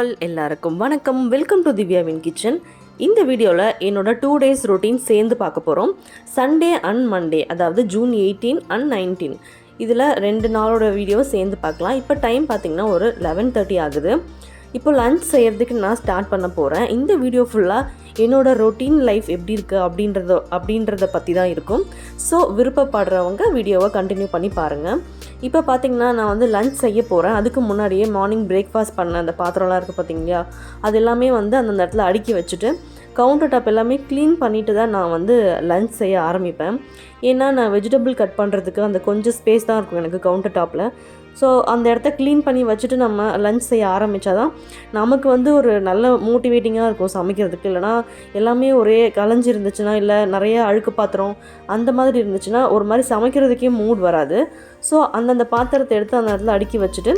All எல்லாருக்கும் வணக்கம். Welcome to திவ்யாவின் கிச்சன். இந்த வீடியோவில் என்னோட 2 days ரொட்டீன் சேர்ந்து பார்க்க போகிறோம். சண்டே அண்ட் மண்டே, அதாவது ஜூன் 18 அண்ட் 19, இதில் 2 நாளோட வீடியோவை சேர்ந்து பார்க்கலாம். இப்போ டைம் பார்த்திங்கன்னா ஒரு 11:30 ஆகுது. இப்போ லன்ச் செய்கிறதுக்கு நான் ஸ்டார்ட் பண்ண போகிறேன். இந்த வீடியோ ஃபுல்லாக என்னோடய ரொட்டீன் லைஃப் எப்படி இருக்குது அப்படின்றத பற்றி தான் இருக்கும். ஸோ விருப்பப்படுறவங்க வீடியோவை கண்டினியூ பண்ணி பாருங்கள். இப்போ பார்த்திங்கன்னா நான் வந்து லன்ச் செய்ய போகிறேன். அதுக்கு முன்னாடியே மார்னிங் பிரேக்ஃபாஸ்ட் பண்ண அந்த பாத்திரம்லாம் இருக்குது பார்த்திங்களா, அது எல்லாமே வந்து அந்தந்த இடத்துல அடுக்கி வச்சுட்டு கவுண்டர் டாப் எல்லாமே க்ளீன் பண்ணிவிட்டு தான் நான் வந்து லன்ச் செய்ய ஆரம்பிப்பேன். ஏன்னா நான் வெஜிடபிள் கட் பண்ணுறதுக்கு அந்த கொஞ்சம் ஸ்பேஸ் தான் இருக்கும் எனக்கு கவுண்டர் டாப்பில். ஸோ அந்த இடத்த க்ளீன் பண்ணி வச்சுட்டு நம்ம லன்ச் செய்ய ஆரம்பித்தா தான் நமக்கு வந்து ஒரு நல்ல மோட்டிவேட்டிங்காக இருக்கும் சமைக்கிறதுக்கு. இல்லைனா எல்லாமே ஒரே கலைஞ்சி இருந்துச்சுன்னா, இல்லை நிறைய அழுக்கு பாத்திரம் அந்த மாதிரி இருந்துச்சுன்னா ஒரு மாதிரி சமைக்கிறதுக்கே மூட் வராது. ஸோ அந்தந்த பாத்திரத்தை எடுத்து அந்த இடத்துல அடுக்கி வச்சுட்டு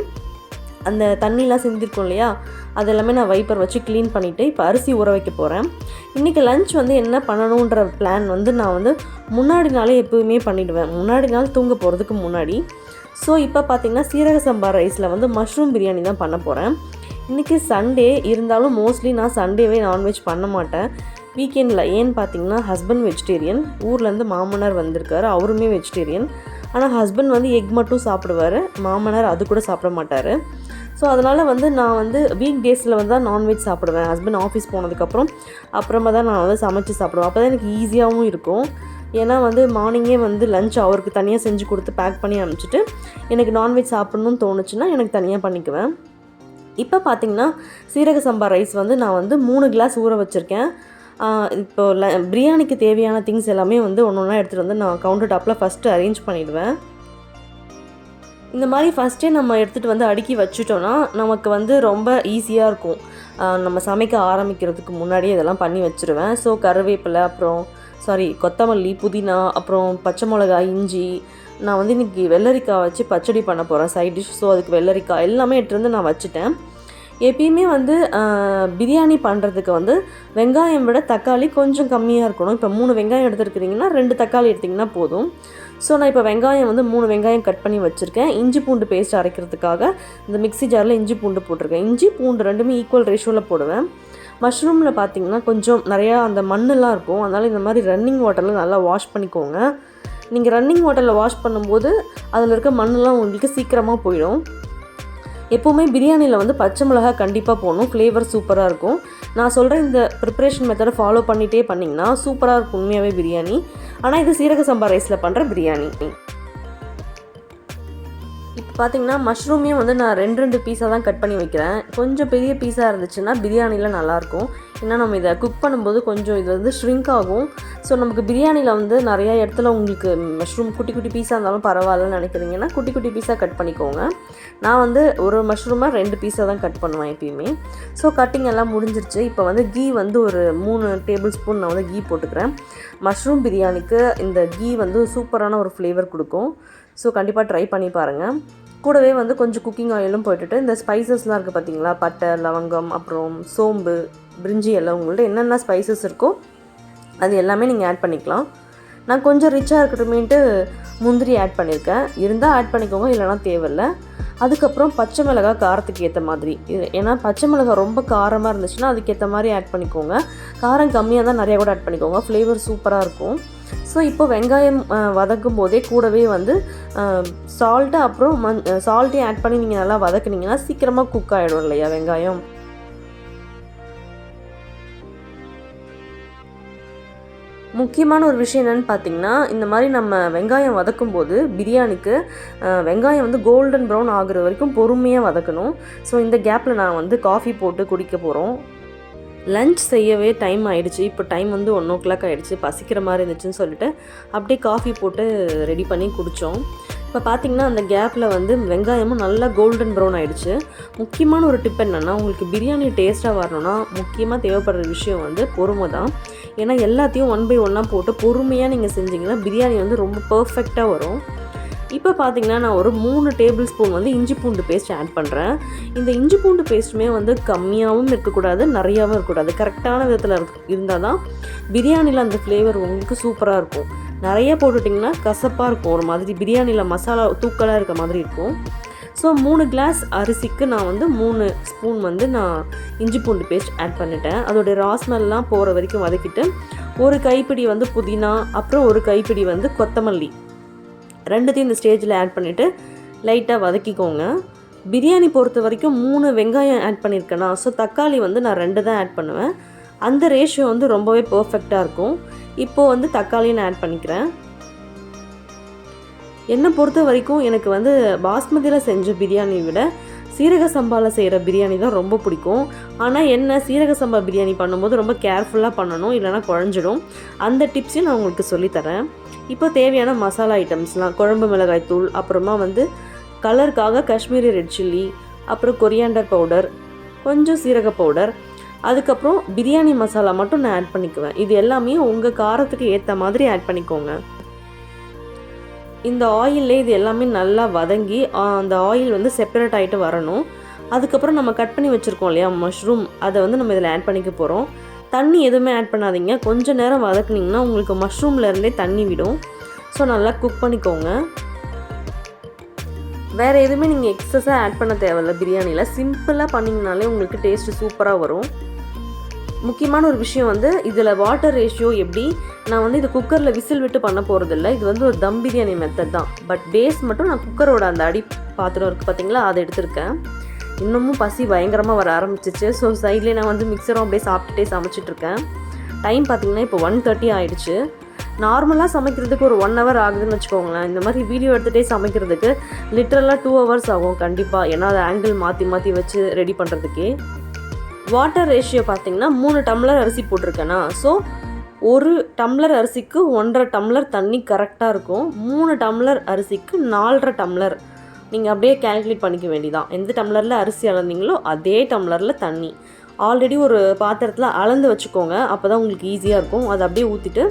அந்த தண்ணிலாம் சிந்திருக்கும் இல்லையா, அது எல்லாமே நான் வைப்பர் வச்சு க்ளீன் பண்ணிவிட்டு இப்போ அரிசி ஊற வைக்க போகிறேன். இன்றைக்கி லன்ச் வந்து என்ன பண்ணணுன்ற பிளான் வந்து நான் வந்து முன்னாடி நாளே எப்போவுமே பண்ணிவிடுவேன், முன்னாடி நாள் தூங்க போகிறதுக்கு முன்னாடி. ஸோ இப்போ பார்த்திங்கன்னா சீரக சம்பா ரைஸில் வந்து மஷ்ரூம் பிரியாணி தான் பண்ண போகிறேன். இன்றைக்கி சண்டே இருந்தாலும் மோஸ்ட்லி நான் சண்டேவே நான்வெஜ் பண்ண மாட்டேன் வீக்கெண்டில். ஏன்னு பார்த்திங்கன்னா ஹஸ்பண்ட் வெஜிடேரியன், ஊர்லேருந்து மாமனார் வந்திருக்காரு, அவருமே வெஜிடேரியன். ஆனால் ஹஸ்பண்ட் வந்து எக் மட்டும் சாப்பிடுவார், மாமனார் அது கூட சாப்பிட மாட்டார். ஸோ அதனால் வந்து நான் வந்து வீக் டேஸில் வந்து தான் நான்வெஜ் சாப்பிடுவேன். ஹஸ்பண்ட் ஆஃபீஸ் அப்புறமா தான் நான் வந்து சமைச்சு சாப்பிடுவேன். அப்போ தான் எனக்கு ஈஸியாகவும் இருக்கும். ஏன்னா வந்து மார்னிங்கே வந்து லஞ்ச் அவருக்கு தனியாக செஞ்சு கொடுத்து பேக் பண்ணி அனுப்பிச்சிட்டு எனக்கு நான்வெஜ் சாப்பிட்ணுன்னு தோணுச்சுன்னா எனக்கு தனியாக பண்ணிக்குவேன். இப்போ பார்த்திங்கன்னா சீரக சம்பா ரைஸ் வந்து நான் வந்து 3 கிளாஸ் ஊற வச்சுருக்கேன். இப்போ பிரியாணிக்கு தேவையான திங்ஸ் எல்லாமே வந்து ஒன்று ஒன்றா எடுத்துகிட்டு வந்து நான் கவுண்டர் டாப்பில் ஃபஸ்ட்டு அரேஞ்ச் பண்ணிவிடுவேன். இந்த மாதிரி ஃபஸ்ட்டே நம்ம எடுத்துகிட்டு வந்து அடுக்கி வச்சுட்டோன்னா நமக்கு வந்து ரொம்ப ஈஸியாக இருக்கும். நம்ம சமைக்க ஆரம்பிக்கிறதுக்கு முன்னாடியே இதெல்லாம் பண்ணி வச்சுருவேன். ஸோ கருவேப்பிலை, கொத்தமல்லி, புதினா, அப்புறம் பச்சை மிளகாய், இஞ்சி. நான் வந்து இன்றைக்கி வெள்ளரிக்காய் வச்சு பச்சடி பண்ண போகிறேன் சைட் டிஷ். ஸோ அதுக்கு வெள்ளரிக்காய் எல்லாமே எடுத்துகிட்டு வந்து நான் வச்சுட்டேன். எப்பயுமே வந்து பிரியாணி பண்ணுறதுக்கு வந்து வெங்காயம் விட தக்காளி கொஞ்சம் கம்மியாக இருக்கணும். இப்போ 3 வெங்காயம் எடுத்துருக்கிறீங்கன்னா 2 தக்காளி எடுத்திங்கன்னா போதும். ஸோ நான் இப்போ வெங்காயம் வந்து 3 வெங்காயம் கட் பண்ணி வச்சுருக்கேன். இஞ்சி பூண்டு பேஸ்ட் அரைக்கிறதுக்காக இந்த மிக்ஸி ஜாரில் இஞ்சி பூண்டு போட்டிருக்கேன். இஞ்சி பூண்டு ரெண்டுமே ஈக்குவல் ரேஷியோவில் போடுவேன். மஷ்ரூமில் பார்த்திங்கன்னா கொஞ்சம் நிறையா அந்த மண்ணெலாம் இருக்கும், அதனால் இந்த மாதிரி ரன்னிங் வாட்டரில் நல்லா வாஷ் பண்ணிக்கோங்க. நீங்கள் ரன்னிங் வாட்டரில் வாஷ் பண்ணும்போது அதில் இருக்க மண்ணெலாம் உங்களுக்கு சீக்கிரமாக போயிடும். எப்போவுமே பிரியாணியில் வந்து பச்சை மிளகாய் கண்டிப்பாக போடணும், ஃப்ளேவர் சூப்பராக இருக்கும். நான் சொல்கிற இந்த ப்ரிப்ரேஷன் மெத்தடை ஃபாலோ பண்ணிகிட்டே பண்ணிங்கன்னா சூப்பராக இருக்கும் உண்மையாகவே பிரியாணி. ஆனால் இது சீரக சம்பா ரைஸில் பண்ணுற பிரியாணி. இப்போ பார்த்திங்கன்னா மஷ்ரூமே வந்து நான் 2 பீஸாக தான் கட் பண்ணி வைக்கிறேன். கொஞ்சம் பெரிய பீஸாக இருந்துச்சுன்னா பிரியாணியில் நல்லாயிருக்கும். ஏன்னா நம்ம இதை குக் பண்ணும்போது கொஞ்சம் இது வந்து ஷ்ரிங்க் ஆகும். ஸோ நமக்கு பிரியாணியில் வந்து நிறையா இடத்துல உங்களுக்கு மஷ்ரூம் குட்டி குட்டி பீஸாக இருந்தாலும் பரவாயில்லன்னு நினைக்கிறீங்கன்னா குட்டி குட்டி பீஸாக கட் பண்ணிக்கோங்க. நான் வந்து ஒரு மஷ்ரூமாக 2 பீஸாக தான் கட் பண்ணுவேன் எப்பயுமே. ஸோ கட்டிங் எல்லாம் முடிஞ்சிருச்சு. இப்போ வந்து கீ வந்து ஒரு 3 டேபிள் ஸ்பூன் நான் வந்து கீ போட்டுக்கிறேன். மஷ்ரூம் பிரியாணிக்கு இந்த கீ வந்து சூப்பரான ஒரு ஃப்ளேவர் கொடுக்கும். ஸோ கண்டிப்பாக ட்ரை பண்ணி பாருங்கள். கூடவே வந்து கொஞ்சம் குக்கிங் ஆயிலும் போட்டுட்டு இந்த ஸ்பைசஸ்லாம் இருக்குது பார்த்திங்களா, பட்டை, லவங்கம், அப்புறம் சோம்பு, பிரிஞ்சி எல்லாம் உங்கள்கிட்ட என்னென்ன ஸ்பைசஸ் இருக்கோ அது எல்லாமே நீங்கள் ஆட் பண்ணிக்கலாம். நான் கொஞ்சம் ரிச்சாக இருக்கட்டுமேன்ட்டு முந்திரி ஆட் பண்ணியிருக்கேன். இருந்தால் ஆட் பண்ணிக்கோங்க, இல்லைனா தேவையில்லை. அதுக்கப்புறம் பச்சை மிளகாய் காரத்துக்கு ஏற்ற மாதிரி, ஏன்னா பச்சை மிளகாய் ரொம்ப காரமாக இருந்துச்சுன்னா அதுக்கேற்ற மாதிரி ஆட் பண்ணிக்கோங்க. காரம் கம்மியாக தான் நிறையா கூட ஆட் பண்ணிக்கோங்க, ஃப்ளேவர் சூப்பராக இருக்கும். ஸோ இப்போ வெங்காயம் வதக்கும் போதே கூடவே வந்து சால்ட்டு அப்புறம் சால்ட்டையும் ஆட் பண்ணி நீங்கள் நல்லா வதக்குனீங்கன்னா சீக்கிரமாக குக் ஆகிடும் இல்லையா வெங்காயம். முக்கியமான ஒரு விஷயம் என்னென்னு பார்த்திங்கன்னா, இந்த மாதிரி நம்ம வெங்காயம் வதக்கும் போது பிரியாணிக்கு வெங்காயம் வந்து கோல்டன் ப்ரௌன் ஆகுற வரைக்கும் பொறுமையாக வதக்கணும். ஸோ இந்த கேப்பில் நான் வந்து காஃபி போட்டு குடிக்க போகிறோம். லன்ச் செய்யவே டைம் ஆகிடுச்சு. இப்போ டைம் வந்து 1 o'clock ஆகிடுச்சு. பசிக்கிற மாதிரி இருந்துச்சுன்னு சொல்லிட்டு அப்படியே காஃபி போட்டு ரெடி பண்ணி குடித்தோம். இப்போ பார்த்திங்கன்னா அந்த கேப்பில் வந்து வெங்காயமும் நல்லா கோல்டன் ப்ரௌன் ஆகிடுச்சு. முக்கியமான ஒரு டிப் என்னென்னா, உங்களுக்கு பிரியாணி டேஸ்ட்டாக வரணும்னா முக்கியமாக தேவைப்படுற விஷயம் வந்து பொறுமை தான். ஏன்னா எல்லாத்தையும் 1 by 1 போட்டு பொறுமையாக நீங்கள் செஞ்சிங்கன்னா பிரியாணி வந்து ரொம்ப பர்ஃபெக்டாக வரும். இப்போ பார்த்திங்கன்னா நான் ஒரு 3 டேபிள் ஸ்பூன் வந்து இஞ்சி பூண்டு பேஸ்ட் ஆட் பண்ணுறேன். இந்த இஞ்சி பூண்டு பேஸ்ட்டுமே வந்து கம்மியாகவும் இருக்கக்கூடாது, நிறையாவும் இருக்கக்கூடாது. கரெக்டான விதத்தில் இருந்தால் தான் பிரியாணியில் அந்த ஃப்ளேவர் உங்களுக்கு சூப்பராக இருக்கும். நிறைய போட்டுட்டிங்கன்னா கசப்பாக இருக்கும், ஒரு மாதிரி பிரியாணியில் மசாலா தூக்கலாக இருக்க மாதிரி இருக்கும். ஸோ 3 கிளாஸ் அரிசிக்கு நான் வந்து 3 ஸ்பூன் வந்து நான் இஞ்சி பூண்டு பேஸ்ட் ஆட் பண்ணிட்டேன். அதோடைய ராஸ்மெல்லாம் போகிற வரைக்கும் வதக்கிட்டு, ஒரு கைப்பிடி வந்து புதினா, அப்புறம் ஒரு கைப்பிடி வந்து கொத்தமல்லி ரெண்டுத்தையும் இந்த ஸ்டேஜில் ஆட் பண்ணிவிட்டு லைட்டாக வதக்கிக்கோங்க. பிரியாணி பொறுத்த வரைக்கும் 3 வெங்காயம் ஆட் பண்ணியிருக்கேன்னா, ஸோ தக்காளி வந்து நான் 2 தான் ஆட் பண்ணுவேன். அந்த ரேஷியோ வந்து ரொம்பவே பர்ஃபெக்டாக இருக்கும். இப்போது வந்து தக்காளியை நான் ஆட் பண்ணிக்கிறேன். என்னை பொறுத்த வரைக்கும் எனக்கு வந்து பாஸ்மதியில் செஞ்ச பிரியாணியை விட சீரக சம்பாவில் செய்கிற பிரியாணி தான் ரொம்ப பிடிக்கும். ஆனால் என்ன, சீரக சம்பா பிரியாணி பண்ணும்போது ரொம்ப கேர்ஃபுல்லாக பண்ணணும், இல்லைனா குழஞ்சிடும். அந்த டிப்ஸையும் நான் உங்களுக்கு சொல்லித்தரேன். இப்போ தேவையான மசாலா ஐட்டம்ஸ்லாம், குழம்பு மிளகாய் தூள், அப்புறமா வந்து கலருக்காக காஷ்மீரி ரெட் சில்லி, அப்புறம் கொரியாண்டர் பவுடர், கொஞ்சம் சீரக பவுடர், அதுக்கப்புறம் பிரியாணி மசாலா மட்டும் நான் ஆட் பண்ணிக்குவேன். இது எல்லாமே உங்கள் காரத்துக்கு ஏற்ற மாதிரி ஆட் பண்ணிக்கோங்க. இந்த ஆயிலே இது எல்லாமே நல்லா வதங்கி அந்த ஆயில் வந்து செப்பரேட் ஆகிட்டு வரணும். அதுக்கப்புறம் நம்ம கட் பண்ணி வச்சுருக்கோம் இல்லையா மஷ்ரூம், அதை வந்து நம்ம இதில் ஆட் பண்ணிக்க போகிறோம். தண்ணி எதுவுமே ஆட் பண்ணாதீங்க. கொஞ்சம் நேரம் வதக்குனிங்கன்னா உங்களுக்கு மஷ்ரூம்லேருந்தே தண்ணி விடும். ஸோ நல்லா குக் பண்ணிக்கோங்க. வேறு எதுவுமே நீங்கள் எக்ஸஸாக ஆட் பண்ண தேவையில்ல. பிரியாணியில் சிம்பிளாக பண்ணிங்கனாலே உங்களுக்கு டேஸ்ட்டு சூப்பராக வரும். முக்கியமான ஒரு விஷயம் வந்து இதில் வாட்டர் ரேஷியோ எப்படி, நான் வந்து இது குக்கரில் விசில் விட்டு பண்ண போகிறதில்ல. இது வந்து ஒரு தம் பிரியாணி மெத்தட் தான். பட் பேஸ் மட்டும் நான் குக்கரோட அந்த அடி பாத்திரம் இருக்குது பார்த்தீங்களா, அதை எடுத்திருக்கேன். இன்னமும் பசி பயங்கரமாக வர ஆரம்பிச்சிச்சு. ஸோ சைட்லேயே நான் வந்து மிக்சரும் அப்படியே சாப்பிட்டுட்டே சமைச்சிட்ருக்கேன். டைம் பார்த்திங்கன்னா இப்போ 1:30 ஆகிடுச்சு. நார்மலாக சமைக்கிறதுக்கு ஒரு 1 hour ஆகுதுன்னு வச்சுக்கோங்களேன். இந்த மாதிரி வீடியோ எடுத்துகிட்டே சமைக்கிறதுக்கு லிட்ரலாக 2 hours ஆகும் கண்டிப்பாக. ஏன்னா அது ஆங்கிள் மாற்றி மாற்றி வச்சு ரெடி பண்ணுறதுக்கே. வாட்டர் ரேஷியோ பார்த்திங்கன்னா 3 டம்ளர் அரிசி போட்டிருக்கேன்னா, ஸோ 1 டம்ளர் அரிசிக்கு 1.5 டம்ளர் தண்ணி கரெக்டாக இருக்கும். 3 டம்ளர் அரிசிக்கு 4.5 டம்ளர் நீங்கள் அப்படியே கேல்குலேட் பண்ணிக்க வேண்டியதான். எந்த டம்ளரில் அரிசி அளந்தீங்களோ அதே டம்ளரில் தண்ணி ஆல்ரெடி ஒரு பாத்திரத்தில் அளந்து வச்சுக்கோங்க. அப்போ தான் உங்களுக்கு ஈஸியாக இருக்கும். அதை அப்படியே ஊற்றிட்டு,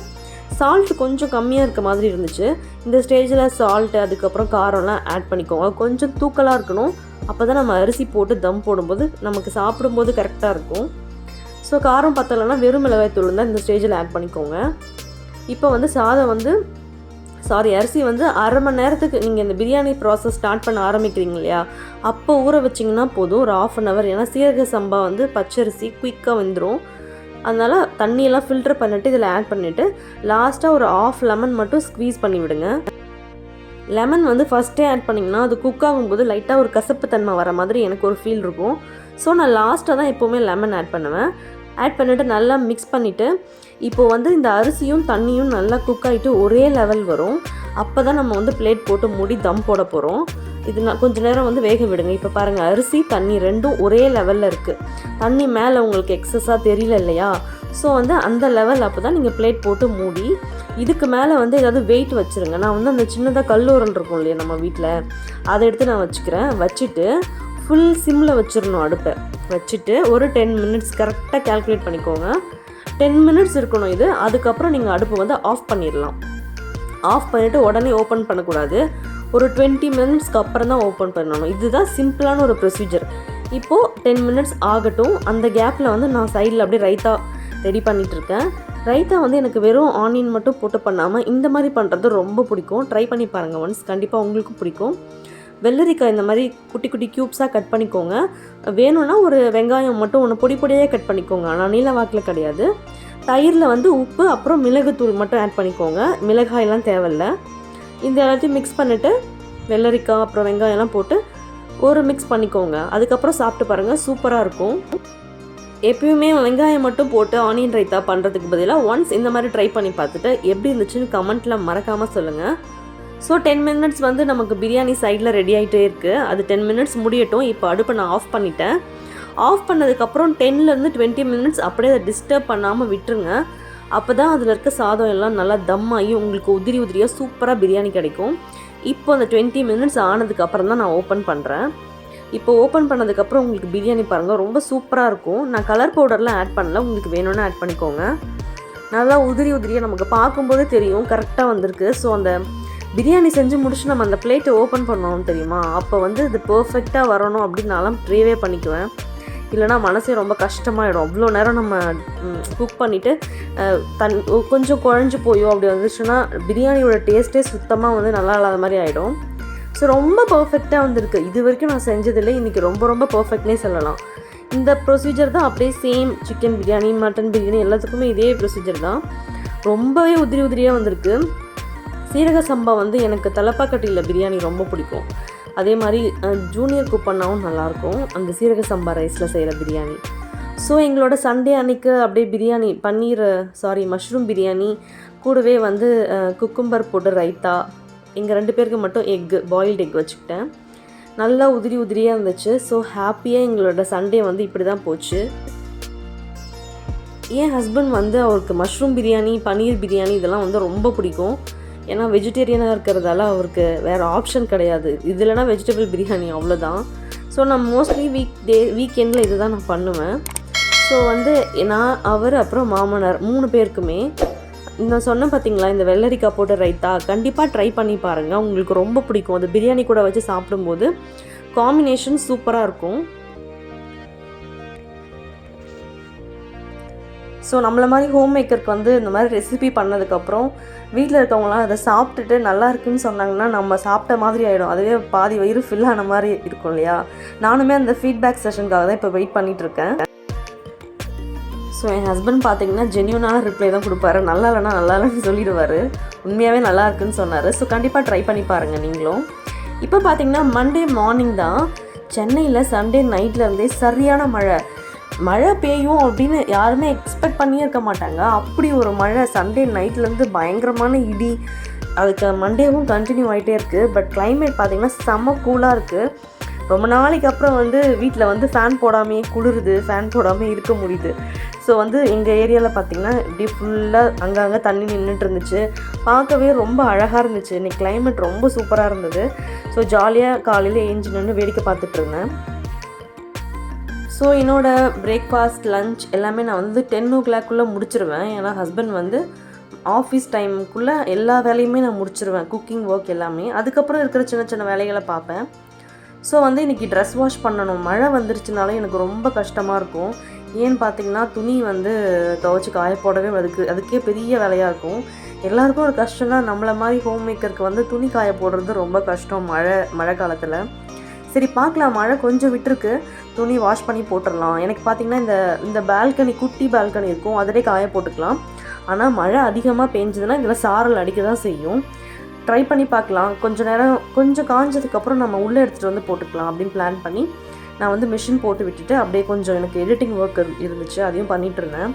சால்ட் கொஞ்சம் கம்மியாக இருக்க மாதிரி இருந்துச்சு. இந்த ஸ்டேஜில் சால்ட்டு அதுக்கப்புறம் காரம்லாம் ஆட் பண்ணிக்கோங்க. கொஞ்சம் தூக்கலாக இருக்கணும். அப்போ தான் நம்ம அரிசி போட்டு தம் போடும்போது நமக்கு சாப்பிடும்போது கரெக்டாக இருக்கும். ஸோ காரம் பத்தலைன்னா வெறும் மிளகாய் தூள் தான் இந்த ஸ்டேஜில் ஆட் பண்ணிக்கோங்க. இப்போ வந்து அரிசி வந்து அரை மணி நேரத்துக்கு நீங்கள் இந்த பிரியாணி ப்ராசஸ் ஸ்டார்ட் பண்ண ஆரம்பிக்கிறீங்க இல்லையா, அப்போ ஊற வச்சிங்கன்னா போதும் ஒரு 1/2 hour. ஏன்னா சீரக சம்பா வந்து பச்சரிசி குயிக்காக வந்துடும். அதனால் தண்ணியெல்லாம் ஃபில்டர் பண்ணிவிட்டு இதில் ஆட் பண்ணிவிட்டு லாஸ்ட்டாக ஒரு 1/2 lemon மட்டும் ஸ்க்வீஸ் பண்ணி விடுங்க. லெமன் வந்து ஃபஸ்ட்டே ஆட் பண்ணிங்கன்னா அது குக் ஆகும்போது லைட்டாக ஒரு கசப்பு தன்மை வர மாதிரி எனக்கு ஒரு ஃபீல் இருக்கும். ஸோ நான் லாஸ்ட்டாக தான் எப்போவுமே லெமன் ஆட் பண்ணுவேன். ஆட் பண்ணிவிட்டு நல்லா மிக்ஸ் பண்ணிவிட்டு, இப்போது வந்து இந்த அரிசியும் தண்ணியும் நல்லா குக் ஆகிட்டு ஒரே லெவல் வரும். அப்போ தான் நம்ம வந்து பிளேட் போட்டு மூடி தம் போட போகிறோம். இது கொஞ்சம் நேரம் வந்து வேக விடுங்க. இப்போ பாருங்கள், அரிசி தண்ணி ரெண்டும் ஒரே லெவலில் இருக்குது. தண்ணி மேலே உங்களுக்கு எக்ஸஸாக தெரியல இல்லையா, ஸோ வந்து அந்த லெவல் அப்போ தான் நீங்கள் பிளேட் போட்டு மூடி இதுக்கு மேலே வந்து ஏதாவது வெயிட் வச்சுருங்க. நான் வந்து அந்த சின்னதாக கல்லூரல் இருக்கும் இல்லையா நம்ம வீட்டில், அதை எடுத்து நான் வச்சுக்கிறேன். வச்சுட்டு ஃபுல் சிம்மில் வச்சிடணும். அடுப்பை வச்சுட்டு ஒரு 10 minutes கரெக்டாக கேல்குலேட் பண்ணிக்கோங்க. 10 minutes இருக்கணும் இது. அதுக்கப்புறம் நீங்கள் அடுப்பு வந்து ஆஃப் பண்ணிடலாம். ஆஃப் பண்ணிவிட்டு உடனே ஓப்பன் பண்ணக்கூடாது. ஒரு 20 minutesக்கு அப்புறம் தான் ஓப்பன் பண்ணணும். இதுதான் சிம்பிளான ஒரு ப்ரொசீஜர். இப்போது 10 minutes ஆகட்டும். அந்த கேப்பில் வந்து நான் சைடில் அப்படியே ரைத்தா ரெடி பண்ணிகிட்ருக்கேன். ரைத்தா வந்து எனக்கு வெறும் ஆனியன் மட்டும் போட்டு பண்ணாமல் இந்த மாதிரி பண்ணுறது ரொம்ப பிடிக்கும். ட்ரை பண்ணி பாருங்கள் ஒன்ஸ், கண்டிப்பாக உங்களுக்கும் பிடிக்கும். வெள்ளரிக்காய் இந்த மாதிரி குட்டி குட்டி க்யூப்ஸாக கட் பண்ணிக்கோங்க. வேணும்னா ஒரு வெங்காயம் மட்டும் ஒன்று பொடி பொடியாக கட் பண்ணிக்கோங்க, ஆனால் நீல வாக்கில் கிடையாது. தயிரில் வந்து உப்பு அப்புறம் மிளகுத்தூள் மட்டும் ஆட் பண்ணிக்கோங்க. மிளகாயெல்லாம் தேவையில்லை. இந்த எல்லாத்தையும் மிக்ஸ் பண்ணிவிட்டு வெள்ளரிக்காய் அப்புறம் வெங்காயம்லாம் போட்டு ஒரு மிக்ஸ் பண்ணிக்கோங்க. அதுக்கப்புறம் சாப்பிட்டு பாருங்கள், சூப்பராக இருக்கும். எப்பயுமே வெங்காயம் மட்டும் போட்டு ஆனியன் ரைத்தா பண்ணுறதுக்கு பதிலாக ஒன்ஸ் இந்த மாதிரி ட்ரை பண்ணி பார்த்துட்டு எப்படி இருந்துச்சுன்னு கமெண்ட்டில் மறக்காமல் சொல்லுங்கள். ஸோ 10 minutes வந்து நமக்கு பிரியாணி சைடில் ரெடி ஆகிட்டே இருக்குது. அது 10 minutes முடியட்டும். இப்போ அடுப்பை நான் ஆஃப் பண்ணிட்டேன். ஆஃப் பண்ணதுக்கப்புறம் 10 to 20 minutes அப்படியே அதை டிஸ்டர்ப் பண்ணாமல் விட்டுருங்க. அப்போ தான் அதில் இருக்க சாதம் எல்லாம் நல்லா தம் ஆகி உங்களுக்கு உதிரி உதிரியாக சூப்பராக பிரியாணி கிடைக்கும். இப்போ அந்த 20 minutes ஆனதுக்கப்புறம் தான் நான் ஓப்பன் பண்ணுறேன். இப்போ ஓப்பன் பண்ணதுக்கப்புறம் உங்களுக்கு பிரியாணி பாருங்கள், ரொம்ப சூப்பராக இருக்கும். நான் கலர் பவுடர்லாம் ஆட் பண்ணல, உங்களுக்கு வேணும்னா ஆட் பண்ணிக்கோங்க. நல்லா உதிரி உதிரியாக நமக்கு பார்க்கும்போதே தெரியும் கரெக்டாக வந்திருக்கு. ஸோ அந்த பிரியாணி செஞ்சு முடிச்சு நம்ம அந்த பிளேட்டை ஓப்பன் பண்ணோம் தெரியுமா, அப்போ வந்து இது பர்ஃபெக்டாக வரணும் அப்படின்னு நான்லாம் ப்ரேவே பண்ணிக்குவேன். இல்லைனா மனசே ரொம்ப கஷ்டமாயிடும். அவ்வளோ நேரம் நம்ம குக் பண்ணிவிட்டு கொஞ்சம் குழஞ்சி போயும் அப்படி வந்துச்சுன்னா பிரியாணியோட டேஸ்ட்டே சுத்தமாக வந்து நல்லா இல்லாத மாதிரி ஆகிடும். ஸோ ஸோ ரொம்ப பர்ஃபெக்டாக வந்திருக்கு. இது வரைக்கும் நான் செஞ்சதில்லை, இன்றைக்கி ரொம்ப ரொம்ப பர்ஃபெக்ட்னே சொல்லலாம். இந்த ப்ரொசீஜர் தான் அப்படியே same chicken biryani mutton biryani எல்லாத்துக்குமே இதே ப்ரொசீஜர் தான். ரொம்பவே உதிரியாக வந்திருக்கு. சீரக சம்பா வந்து எனக்கு தலப்பாக்கட்டியில் பிரியாணி ரொம்ப பிடிக்கும். அதே மாதிரி ஜூனியர் குப்பண்ணாவும் நல்லாயிருக்கும் அந்த சீரக சம்பா ரைஸில் செய்கிற பிரியாணி. ஸோ எங்களோட சண்டே அன்றைக்கு அப்படியே பிரியாணி மஷ்ரூம் பிரியாணி கூடவே வந்து குக்கும்பர் போட்டு ரைத்தா, எங்கள் 2 பேருக்கு மட்டும் பாயில்டு எக் வச்சுக்கிட்டேன். நல்லா உதிரியாக இருந்துச்சு. ஸோ ஹாப்பியாக எங்களோட சண்டே வந்து இப்படி தான் போச்சு. என் ஹஸ்பண்ட் வந்து அவருக்கு மஷ்ரூம் பிரியாணி பன்னீர் பிரியாணி இதெல்லாம் வந்து ரொம்ப பிடிக்கும். ஏன்னா வெஜிடேரியனாக இருக்கிறதால அவருக்கு வேறு ஆப்ஷன் கிடையாது. இது இல்லைனா வெஜிடபிள் பிரியாணி அவ்வளோதான். ஸோ நான் மோஸ்ட்லி வீக்கெண்டில் இது தான் நான் பண்ணுவேன். ஸோ வந்து அவர் அப்புறம் மாமனார் 3 பேருக்குமே நான் சொன்னேன் பார்த்தீங்களா, இந்த வெள்ளரிக்காய் போட்ட ரைத்தா கண்டிப்பாக ட்ரை பண்ணி பாருங்கள். உங்களுக்கு ரொம்ப பிடிக்கும். அது பிரியாணி கூட வச்சு சாப்பிடும்போது காம்பினேஷன் சூப்பராக இருக்கும். ஸோ நம்மளை மாதிரி ஹோம் மேக்கருக்கு வந்து இந்த மாதிரி ரெசிபி பண்ணதுக்கப்புறம் வீட்டில் இருக்கவங்களாம் அதை சாப்பிட்டுட்டு நல்லா இருக்குன்னு சொன்னாங்கன்னா நம்ம சாப்பிட்ட மாதிரி ஆகிடும். அதுவே பாதி வயிறு ஃபில் ஆன மாதிரி இருக்கும் இல்லையா. நானுமே அந்த ஃபீட்பேக் செஷனுக்காக தான் இப்போ வெயிட் பண்ணிகிட்ருக்கேன். ஸோ என் ஹஸ்பண்ட் பார்த்தீங்கன்னா ஜென்யூனான ரிப்ளை தான் கொடுப்பாரு. நல்லா இல்லைன்னு சொல்லிடுவார். உண்மையாகவே நல்லா இருக்குன்னு சொன்னார். ஸோ கண்டிப்பாக ட்ரை பண்ணி பாருங்கள் நீங்களும். இப்போ பார்த்தீங்கன்னா மண்டே மார்னிங் தான் சென்னையில் சண்டே நைட்லேருந்தே சரியான மழை பெய்யும் அப்படின்னு யாருமே எக்ஸ்பெக்ட் பண்ணியே இருக்க மாட்டாங்க. அப்படி ஒரு மழை சண்டே நைட்லேருந்து பயங்கரமான இடி. அதுக்கு மண்டேவும் கண்டினியூ ஆகிட்டே இருக்குது. பட் கிளைமேட் பார்த்திங்கன்னா செம்ம கூலாக இருக்குது. ரொம்ப நாளைக்கு அப்புறம் வந்து வீட்டில் வந்து ஃபேன் போடாமையே குளிருது, ஃபேன் போடாமல் இருக்க முடியுது. ஸோ வந்து எங்கள் ஏரியாவில் பார்த்திங்கன்னா இப்படி ஃபுல்லாக அங்கங்கே தண்ணி நின்றுட்டு இருந்துச்சு. பார்க்கவே ரொம்ப அழகாக இருந்துச்சு. இன்றைக்கி கிளைமேட் ரொம்ப சூப்பராக இருந்தது. ஸோ ஜாலியாக காலையில் ஏஞ்சி நின்று வேடிக்கை பார்த்துட்ருந்தேன். ஸோ என்னோடய பிரேக்ஃபாஸ்ட் லன்ச் எல்லாமே நான் வந்து 10 o'clock முடிச்சிருவேன். ஏன்னா ஹஸ்பண்ட் வந்து ஆஃபீஸ் டைமுக்குள்ளே எல்லா வேலையுமே நான் முடிச்சிருவேன். குக்கிங் ஒர்க் எல்லாமே. அதுக்கப்புறம் இருக்கிற சின்ன வேலைகளை பார்ப்பேன். ஸோ வந்து இன்றைக்கி ட்ரெஸ் வாஷ் பண்ணணும். மழை வந்துருச்சுனாலும் எனக்கு ரொம்ப கஷ்டமாக இருக்கும். ஏன்னு பார்த்தீங்கன்னா துணி வந்து துவைச்சி காய போடவே அதுக்கே பெரிய வேலையாக இருக்கும். எல்லாருக்கும் ஒரு கஷ்டம்னா நம்மளை மாதிரி ஹோம் மேக்கருக்கு வந்து துணி காய போடுறது ரொம்ப கஷ்டம் மழை காலத்தில். சரி பார்க்கலாம், மழை கொஞ்சம் விட்டுருக்கு, துணி வாஷ் பண்ணி போட்டுடலாம். எனக்கு பார்த்திங்கன்னா இந்த பால்கனி குட்டி பால்கனி இருக்கும், அதிலே காய போட்டுக்கலாம். ஆனால் மழை அதிகமாக பெஞ்சதுன்னா இதில் சாரல் அடிக்க தான் செய்யும். ட்ரை பண்ணி பார்க்கலாம். கொஞ்சம் காஞ்சதுக்கப்புறம் நம்ம உள்ளே எடுத்துகிட்டு வந்து போட்டுக்கலாம் அப்படின்னு பிளான் பண்ணி நான் வந்து மிஷின் போட்டு விட்டுட்டு அப்படியே கொஞ்சம் எனக்கு எடிட்டிங் ஒர்க் இருந்துச்சு, அதையும் பண்ணிகிட்டு இருந்தேன்.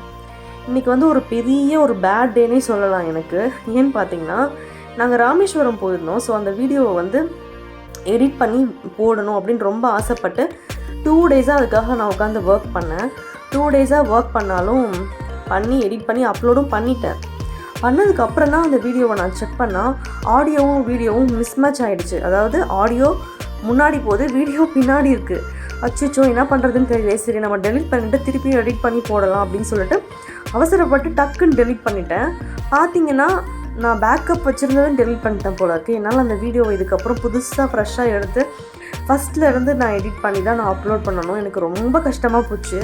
இன்றைக்கி வந்து ஒரு பெரிய ஒரு பேட் டேனே சொல்லலாம் எனக்கு. ஏன்னு பார்த்தீங்கன்னா நாங்கள் ராமேஸ்வரம் போயிருந்தோம். ஸோ அந்த வீடியோவை வந்து எடிட் பண்ணி போடணும் அப்படின்னு ரொம்ப ஆசைப்பட்டு 2 days அதுக்காக நான் உட்காந்து ஒர்க் பண்ணேன். 2 days ஒர்க் பண்ணாலும் எடிட் பண்ணி அப்லோடும் பண்ணிட்டேன். பண்ணதுக்கப்புறம் தான் அந்த வீடியோவை நான் செக் பண்ணால் ஆடியோவும் வீடியோவும் மிஸ்மேட்ச் ஆகிடுச்சு. அதாவது ஆடியோ முன்னாடி போகுது, வீடியோ பின்னாடி இருக்குது. அச்சோ என்ன பண்ணுறதுன்னு தெரியல. சரி நம்ம டெலிட் பண்ணிவிட்டு திருப்பியும் எடிட் பண்ணி போடலாம் அப்படின்னு சொல்லிட்டு அவசரப்பட்டு டக்குன்னு டெலிட் பண்ணிட்டேன். பார்த்தீங்கன்னா நான் பேக்கப் வச்சுருந்ததும் டெலிட் பண்ணிட்டேன் போல இருக்குது. என்னால் அந்த வீடியோவை இதுக்கப்புறம் புதுசாக ஃப்ரெஷ்ஷாக எடுத்து ஃபஸ்ட்லேருந்து நான் எடிட் பண்ணி தான் நான் அப்லோட் பண்ணணும். எனக்கு ரொம்ப கஷ்டமாக போச்சு.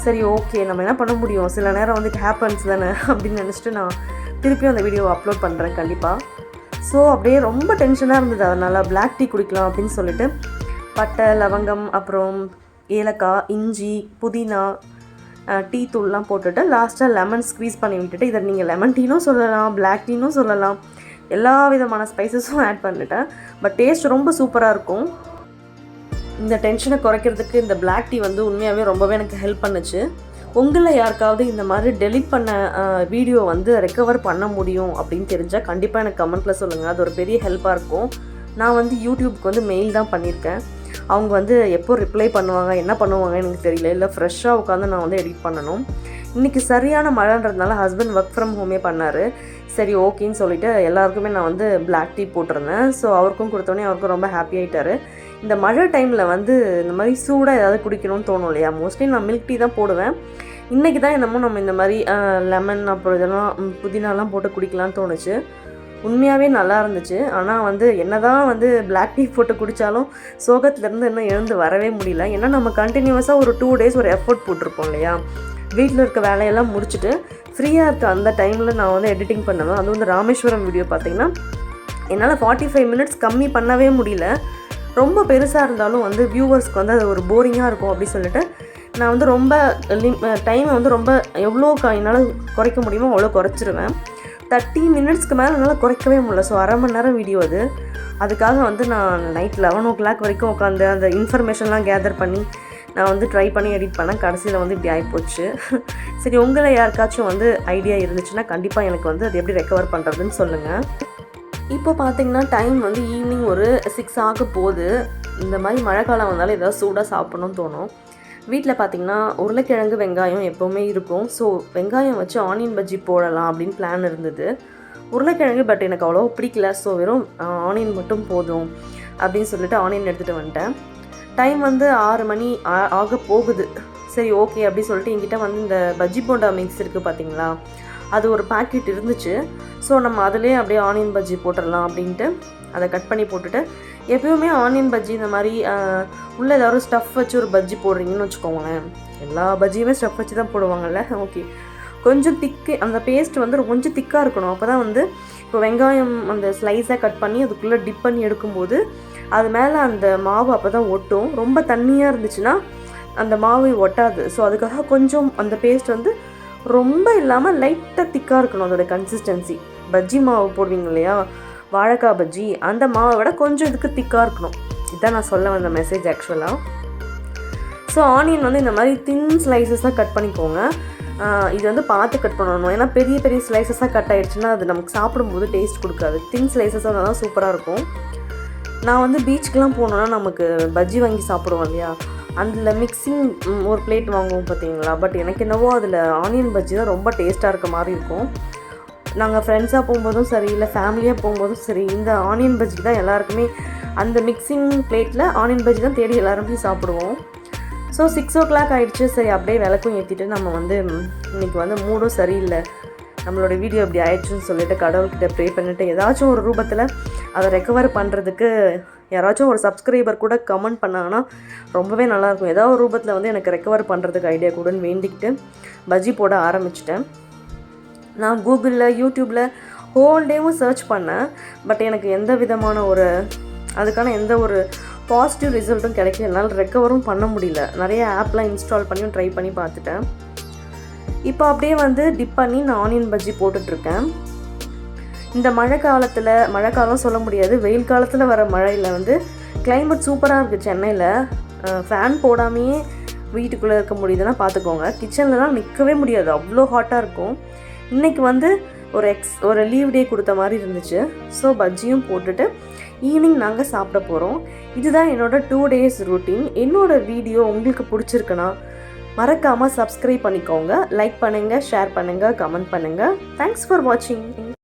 சரி ஓகே நம்ம என்ன பண்ண முடியும், சில நேரம் வந்து ஹேப்பன்ஸ் தானே அப்படின்னு நினச்சிட்டு நான் திருப்பியும் அந்த வீடியோவை அப்லோட் பண்ணுறேன் கண்டிப்பாக. ஸோ அப்படியே ரொம்ப டென்ஷனாக இருந்தது. அதனால் பிளாக் டீ குடிக்கலாம் அப்படின்னு சொல்லிட்டு பட்டை லவங்கம் அப்புறம் ஏலக்காய் இஞ்சி புதினா டீ தூள்லாம் போட்டுட்டு லாஸ்ட்டாக லெமன் ஸ்க்வீஸ் பண்ணி விட்டுட்டு, இதை நீங்கள் லெமன் டீனும் சொல்லலாம் பிளாக் டீனும் சொல்லலாம், எல்லா விதமான ஸ்பைசஸும் ஆட் பண்ணிட்டேன். பட் டேஸ்ட் ரொம்ப சூப்பராக இருக்கும். இந்த டென்ஷனை குறைக்கிறதுக்கு இந்த பிளாக் டீ வந்து உண்மையாகவே ரொம்பவே எனக்கு ஹெல்ப் பண்ணுச்சு. உங்களில் யாருக்காவது இந்த மாதிரி டெலிட் பண்ண வீடியோ வந்து ரெக்கவர் பண்ண முடியும் அப்படின்னு தெரிஞ்சால் கண்டிப்பாக எனக்கு கமெண்ட்டில் சொல்லுங்கள். அது ஒரு பெரிய ஹெல்ப்பாக இருக்கும். நான் வந்து யூடியூப்க்கு வந்து மெயில் தான் பண்ணியிருக்கேன். அவங்க வந்து எப்போ ரிப்ளை பண்ணுவாங்க என்ன பண்ணுவாங்க எனக்கு தெரியல. இல்லை ஃப்ரெஷ்ஷாக உட்காந்து நான் வந்து எடிட் பண்ணணும். இன்றைக்கி சரியான மழைன்றதுனால ஹஸ்பண்ட் ஒர்க் ஃப்ரம் ஹோமே பண்ணார். சரி ஓகேன்னு சொல்லிவிட்டு எல்லாருக்குமே நான் வந்து பிளாக் டீ போட்டிருந்தேன். ஸோ அவருக்கும் கொடுத்தோன்னே அவருக்கும் ரொம்ப ஹாப்பி ஆகிட்டார். இந்த மழை டைமில் வந்து இந்த மாதிரி சூடாக ஏதாவது குடிக்கணும்னு தோணும் இல்லையா. மோஸ்ட்லி நான் மில்க் டீ தான் போடுவேன். இன்றைக்கி தான் என்னமோ நம்ம இந்த மாதிரி லெமன் அப்புறம் இதெல்லாம் புதினாலாம் போட்டு குடிக்கலான்னு தோணுச்சு. உண்மையாகவே நல்லா இருந்துச்சு. ஆனால் வந்து என்ன தான் வந்து பிளாக் டீ போட்டு குடித்தாலும் சோகத்துலேருந்து இன்னும் எழுந்து வரவே முடியல. ஏன்னா நம்ம கண்டினியூஸாக ஒரு 2 days ஒரு எஃபோர்ட் போட்டிருப்போம் இல்லையா. வீட்டில் இருக்க வேலையெல்லாம் முடிச்சுட்டு ஃப்ரீயாக இருக்க அந்த டைமில் நான் வந்து எடிட்டிங் பண்ணுவேன். அதுவும் வந்து ராமேஸ்வரம் வீடியோ பார்த்திங்கன்னா என்னால் 45 மினிட்ஸ் கம்மி பண்ணவே முடியல. ரொம்ப பெருசாக இருந்தாலும் வந்து வியூவர்ஸ்க்கு வந்து அது ஒரு போரிங்காக இருக்கும் அப்படி சொல்லிட்டு நான் வந்து ரொம்ப டைமை வந்து ரொம்ப எவ்வளோ என்னால் குறைக்க முடியுமோ அவ்வளோ குறைச்சிருவேன். 30 மினிட்ஸ்க்கு மேலே என்னால் குறைக்கவே முடியல. ஸோ அரை மணி நேரம் வீடியோ அது. அதுக்காக வந்து நான் நைட் 11 o'clock வரைக்கும் உட்காந்து அந்த இன்ஃபர்மேஷன்லாம் கேதர் பண்ணி நான் வந்து ட்ரை பண்ணி எடிட் பண்ணேன். கடைசியில் வந்து இப்படி ஆகிப்போச்சு. சரி, உங்களை யாருக்காச்சும் வந்து ஐடியா இருந்துச்சுன்னா கண்டிப்பாக எனக்கு வந்து அது எப்படி ரெக்கவர் பண்ணுறதுன்னு சொல்லுங்கள். இப்போ பார்த்திங்கன்னா டைம் வந்து ஈவினிங் ஒரு 6 ஆக போகுது. இந்த மாதிரி மழை காலம் வந்தாலும் ஏதாவது சூடாக சாப்பிட்ணுன்னு தோணும். வீட்டில் பார்த்திங்கன்னா உருளைக்கிழங்கு வெங்காயம் எப்போவுமே இருக்கும். ஸோ வெங்காயம் வச்சு ஆனியன் பஜ்ஜி போடலாம் அப்படின்னு பிளான் இருந்தது. உருளைக்கிழங்கு பட் எனக்கு அவ்வளோ பிடிக்கல. ஸோ வெறும் ஆனியன் மட்டும் போதும் அப்படின்னு சொல்லிட்டு ஆனியன் எடுத்துகிட்டு வந்துட்டேன். டைம் வந்து 6 மணி ஆக போகுது. சரி ஓகே அப்படி சொல்லிட்டு என்கிட்ட வந்து இந்த பஜ்ஜி போண்டா மிக்ஸ் இருக்குது பார்த்திங்களா, அது ஒரு பேக்கெட் இருந்துச்சு. ஸோ நம்ம அதிலே அப்படியே ஆனியன் பஜ்ஜி போட்டுடலாம் அப்படின்ட்டு அதை கட் பண்ணி போட்டுட்டு, எப்போயுமே ஆனியன் பஜ்ஜி இந்த மாதிரி உள்ளே ஏதாவது ஸ்டஃப் வச்சு ஒரு பஜ்ஜி போடுறீங்கன்னு வச்சுக்கோங்களேன், எல்லா பஜ்ஜியுமே ஸ்டஃப் வச்சு தான் போடுவாங்கள்ல. ஓகே, கொஞ்சம் திக்கு அந்த பேஸ்ட் வந்து கொஞ்சம் திக்காக இருக்கணும். அப்போ தான் வந்து இப்போ வெங்காயம் அந்த ஸ்லைஸாக கட் பண்ணி அதுக்குள்ளே டிப் பண்ணி எடுக்கும்போது அது மேலே அந்த மாவு அப்போ தான் ஒட்டும். ரொம்ப தண்ணியாக இருந்துச்சுன்னா அந்த மாவு ஒட்டாது. ஸோ அதுக்காக கொஞ்சம் அந்த பேஸ்ட் வந்து ரொம்ப இல்லாமல் லைட்டாக திக்காக இருக்கணும் அதோட கன்சிஸ்டன்சி. பஜ்ஜி மாவு போடுவீங்க இல்லையா, வாழைக்காய் பஜ்ஜி, அந்த மாவை விட கொஞ்சம் இதுக்கு திக்காக இருக்கணும். இதுதான் நான் சொல்ல வந்த மெசேஜ் ஆக்சுவலாக. ஸோ ஆனியன் வந்து இந்த மாதிரி தின் ஸ்லைசஸாக கட் பண்ணிக்கோங்க. இது வந்து பார்த்து கட் பண்ணணும். ஏன்னா பெரிய பெரிய ஸ்லைசஸாக கட் ஆகிடுச்சுன்னா அது நமக்கு சாப்பிடும்போது டேஸ்ட் கொடுக்காது. தின் ஸ்லைசஸாக இருந்தால் தான் சூப்பராக இருக்கும். நான் வந்து பீச்சுக்கெலாம் போனோன்னா நமக்கு பஜ்ஜி வாங்கி சாப்பிடுவோம் இல்லையா, அதில் மிக்சிங் ஒரு பிளேட் வாங்குவோம் பார்த்தீங்களா. பட் எனக்கு என்னவோ அதில் ஆனியன் பஜ்ஜி தான் ரொம்ப டேஸ்ட்டாக இருக்க மாதிரி இருக்கும். நாங்கள் ஃப்ரெண்ட்ஸாக போகும்போதும் சரி, இல்லை ஃபேமிலியாக போகும்போதும் சரி, இந்த ஆனியன் பஜ்ஜி தான் எல்லாருக்குமே அந்த மிக்சிங் பிளேட்டில் ஆனியன் பஜ்ஜி தான் தேடி எல்லாருமே சாப்பிடுவோம். ஸோ 6 o'clock ஆகிடுச்சு. சரி அப்படியே விளக்கும் ஏற்றிட்டு நம்ம வந்து இன்றைக்கி வந்து மூடும் சரியில்லை, நம்மளோட வீடியோ இப்படி ஆயிடுச்சுன்னு சொல்லிட்டு கடவுள்கிட்ட ப்ரே பண்ணிவிட்டு ஏதாச்சும் ஒரு ரூபத்தில் அதை ரெக்கவர் பண்ணுறதுக்கு யாராச்சும் ஒரு சப்ஸ்கிரைபர் கூட கமெண்ட் பண்ணாங்கன்னா ரொம்பவே நல்லாயிருக்கும். ஏதாவது ஒரு ரூபத்தில் வந்து எனக்கு ரெக்கவர் பண்ணுறதுக்கு ஐடியா கூடன்னு வேண்டிக்கிட்டு பஜ்ஜி போட ஆரம்பிச்சிட்டேன். நான் கூகுளில் யூடியூப்பில் ஹோல் டேவும் சர்ச் பண்ணேன். பட் எனக்கு எந்த விதமான அதுக்கான எந்த ஒரு பாசிட்டிவ் ரிசல்ட்டும் கிடைக்கல. என்னால் ரெக்கவரும் பண்ண முடியல. நிறைய ஆப்லாம் இன்ஸ்டால் பண்ணியும் ட்ரை பண்ணி பார்த்துட்டேன். இப்போ அப்படியே வந்து டிப் பண்ணி நான் ஆனியன் பஜ்ஜி போட்டுட்ருக்கேன். இந்த மழை காலம் சொல்ல முடியாது, வெயில் காலத்தில் வர மழையில் வந்து கிளைமேட் சூப்பராக இருக்குது. சென்னையில் ஃபேன் போடாமையே வீட்டுக்குள்ளே இருக்க முடியுதுன்னா பார்த்துக்கோங்க. கிச்சன்லலாம் நிற்கவே முடியாது, அவ்வளோ ஹாட்டாக இருக்கும். இன்றைக்கி வந்து ஒரு லீவ் டே கொடுத்த மாதிரி இருந்துச்சு. ஸோ பஜ்ஜியும் போட்டுட்டு ஈவினிங் நாங்கள் சாப்பிட போகிறோம். இதுதான் என்னோடய 2 days ரொட்டீன். என்னோடய வீடியோ உங்களுக்கு பிடிச்சிருக்குன்னா மறக்காமல் சப்ஸ்கிரைப் பண்ணிக்கோங்க, லைக் பண்ணுங்கள், ஷேர் பண்ணுங்கள், கமெண்ட் பண்ணுங்கள். தேங்க்ஸ் ஃபார் வாட்சிங்.